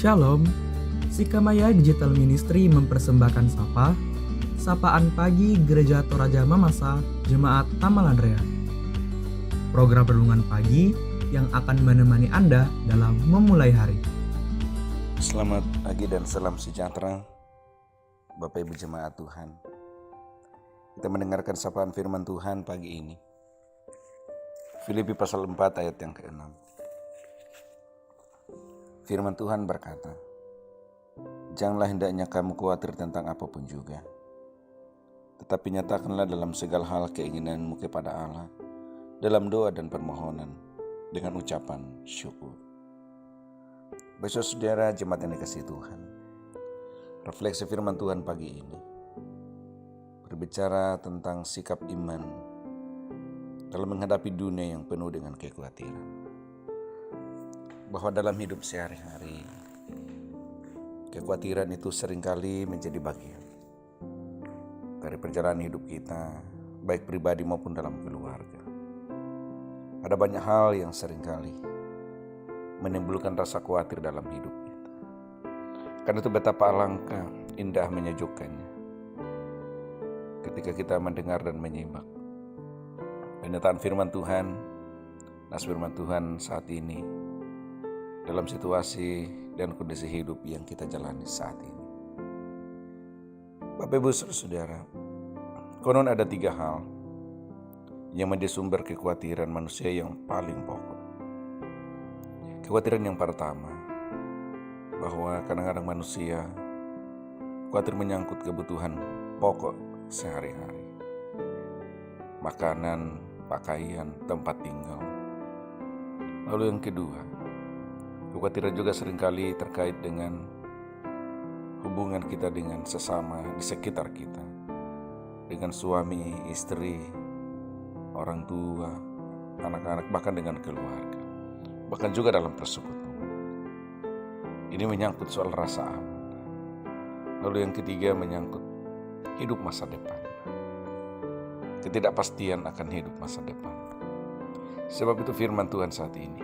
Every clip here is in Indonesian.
Shalom, Sikamaya Digital Ministry mempersembahkan Sapaan Pagi Gereja Toraja Mamasa, Jemaat Tamal Andrea. Program renungan pagi yang akan menemani Anda dalam memulai hari. Selamat pagi dan salam sejahtera Bapak Ibu Jemaat Tuhan. Kita mendengarkan sapaan firman Tuhan pagi ini. Filipi pasal 4 ayat yang ke-6. Firman Tuhan berkata, "Janganlah hendaknya kamu khawatir tentang apapun juga. Tetapi nyatakanlah dalam segala hal keinginanmu kepada Allah, dalam doa dan permohonan, dengan ucapan syukur." Bapak saudara jemaat yang dikasihi Tuhan, refleksi firman Tuhan pagi ini berbicara tentang sikap iman dalam menghadapi dunia yang penuh dengan kekhawatiran. Bahwa dalam hidup sehari-hari, kekhawatiran itu seringkali menjadi bagian dari perjalanan hidup kita, baik pribadi maupun dalam keluarga. Ada banyak hal yang seringkali menimbulkan rasa khawatir dalam hidup kita. Karena itu betapa alangkah indah menyejukkannya ketika kita mendengar dan menyimak kenyataan firman Tuhan, nas firman Tuhan saat ini dalam situasi dan kondisi hidup yang kita jalani saat ini. Bapak Ibu Saudara, konon ada 3 hal yang menjadi sumber kekhawatiran manusia yang paling pokok. Kekhawatiran yang pertama, bahwa kadang-kadang manusia khawatir menyangkut kebutuhan pokok sehari-hari. Makanan, pakaian, tempat tinggal. Lalu yang kedua, kekhawatiran juga seringkali terkait dengan hubungan kita dengan sesama di sekitar kita, dengan suami, istri, orang tua, anak-anak, bahkan dengan keluarga, bahkan juga dalam persekutuan. Ini menyangkut soal rasa aman. Lalu yang ketiga menyangkut hidup masa depan, ketidakpastian akan hidup masa depan. Sebab itu firman Tuhan saat ini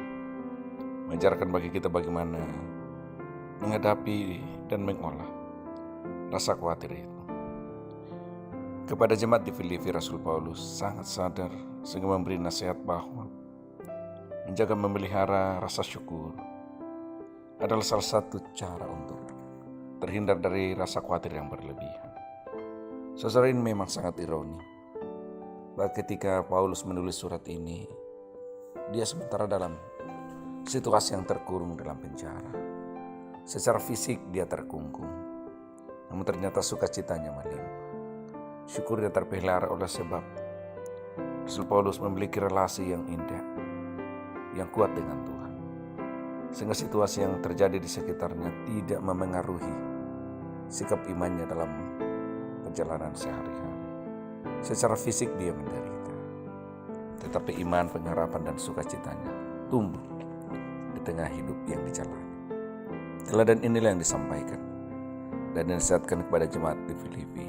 mengajarkan bagi kita bagaimana menghadapi dan mengolah rasa khawatir itu. Kepada jemaat di Filipi, Rasul Paulus sangat sadar sehingga memberi nasihat bahwa menjaga memelihara rasa syukur adalah salah satu cara untuk terhindar dari rasa khawatir yang berlebihan. Saudara, ini memang sangat ironi bahwa ketika Paulus menulis surat ini, dia sementara dalam situasi yang terkurung dalam penjara. Secara fisik dia terkungkung, namun ternyata sukacitanya melimpah. Syukur dia terpelihara oleh sebab Rasul Paulus memiliki relasi yang indah, yang kuat dengan Tuhan, sehingga situasi yang terjadi di sekitarnya tidak memengaruhi sikap imannya dalam perjalanan sehari-hari. Secara fisik dia menderita, tetapi iman, pengharapan dan sukacitanya tumbuh di tengah hidup yang dijalani. Teladan inilah yang disampaikan dan dinasihatkan kepada jemaat di Filipi,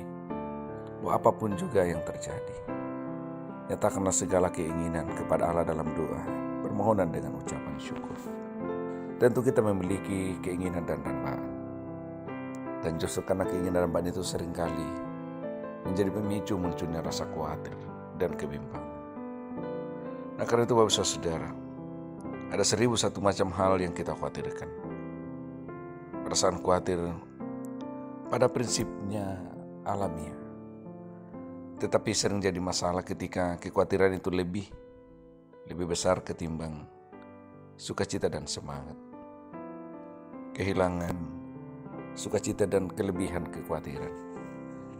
bahwa apapun juga yang terjadi, nyatakanlah segala keinginan kepada Allah dalam doa, permohonan dengan ucapan syukur. Tentu kita memiliki keinginan dan dambaan, dan justru karena keinginan dan dambaan itu seringkali menjadi pemicu munculnya rasa khawatir dan kebimbangan. Nah, karena itu Bapak Saudara, ada 1001 macam hal yang kita khawatirkan. Perasaan khawatir pada prinsipnya alamiah, tetapi sering jadi masalah ketika kekhawatiran itu lebih besar ketimbang sukacita dan semangat. Kehilangan sukacita dan kelebihan kekhawatiran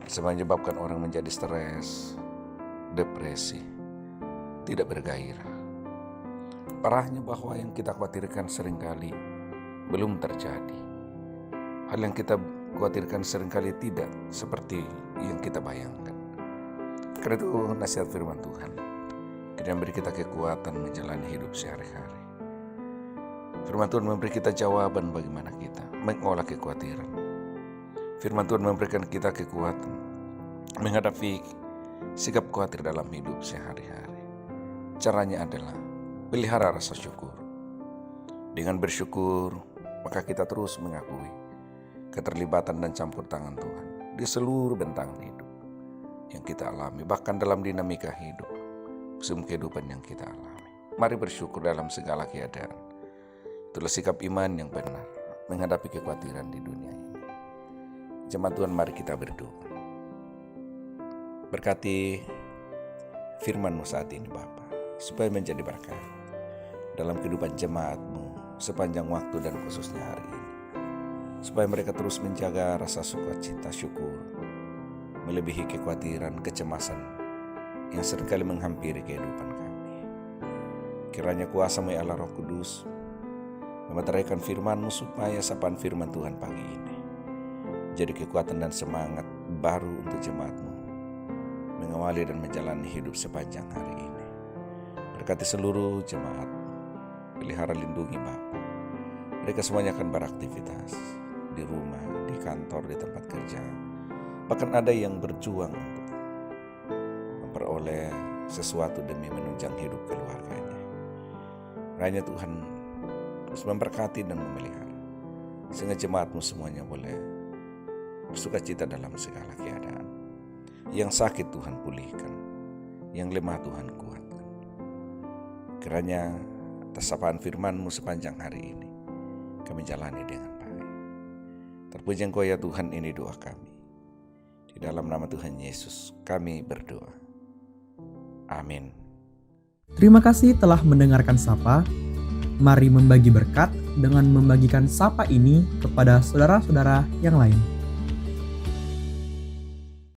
bisa menyebabkan orang menjadi stres, depresi, tidak bergairah. Parahnya bahwa yang kita khawatirkan seringkali belum terjadi. Hal yang kita khawatirkan seringkali tidak seperti yang kita bayangkan. Karena itu nasihat firman Tuhan yang memberi kita kekuatan menjalani hidup sehari-hari. Firman Tuhan memberi kita jawaban bagaimana kita mengolah kekhawatiran. Firman Tuhan memberikan kita kekuatan menghadapi sikap khawatir dalam hidup sehari-hari. Caranya adalah pelihara rasa syukur. Dengan bersyukur, maka kita terus mengakui keterlibatan dan campur tangan Tuhan di seluruh bentangan hidup yang kita alami, bahkan dalam dinamika hidup, musim kehidupan yang kita alami. Mari bersyukur dalam segala keadaan. Itulah sikap iman yang benar menghadapi kekhawatiran di dunia ini. Jemaat Tuhan, mari kita berdoa. Berkati firman-Mu saat ini Bapa, supaya menjadi berkat dalam kehidupan jemaat-Mu sepanjang waktu dan khususnya hari ini. Supaya mereka terus menjaga rasa sukacita syukur, melebihi kekhawatiran, kecemasan yang seringkali menghampiri kehidupan kami. Kiranya kuasa-Mu ya Allah Roh Kudus memeteraikan firman-Mu supaya sapaan firman Tuhan pagi ini jadi kekuatan dan semangat baru untuk jemaat-Mu mengawali dan menjalani hidup sepanjang hari ini. Berkati seluruh jemaat, pelihara lindungi Bapa. Mereka semuanya akan beraktivitas di rumah, di kantor, di tempat kerja. Bahkan ada yang berjuang untuk memperoleh sesuatu demi menunjang hidup keluarganya. Hanya Tuhan terus memberkati dan memelihara, sehingga jemaat-Mu semuanya boleh bersukacita dalam segala keadaan. Yang sakit Tuhan pulihkan, yang lemah Tuhan kuatkan. Kiranya atas sapaan firman-Mu sepanjang hari ini kami jalani dengan baik. Terpuji Engkau ya Tuhan, ini doa kami. Di dalam nama Tuhan Yesus kami berdoa. Amin. Terima kasih telah mendengarkan Sapa. Mari membagi berkat dengan membagikan Sapa ini kepada saudara-saudara yang lain.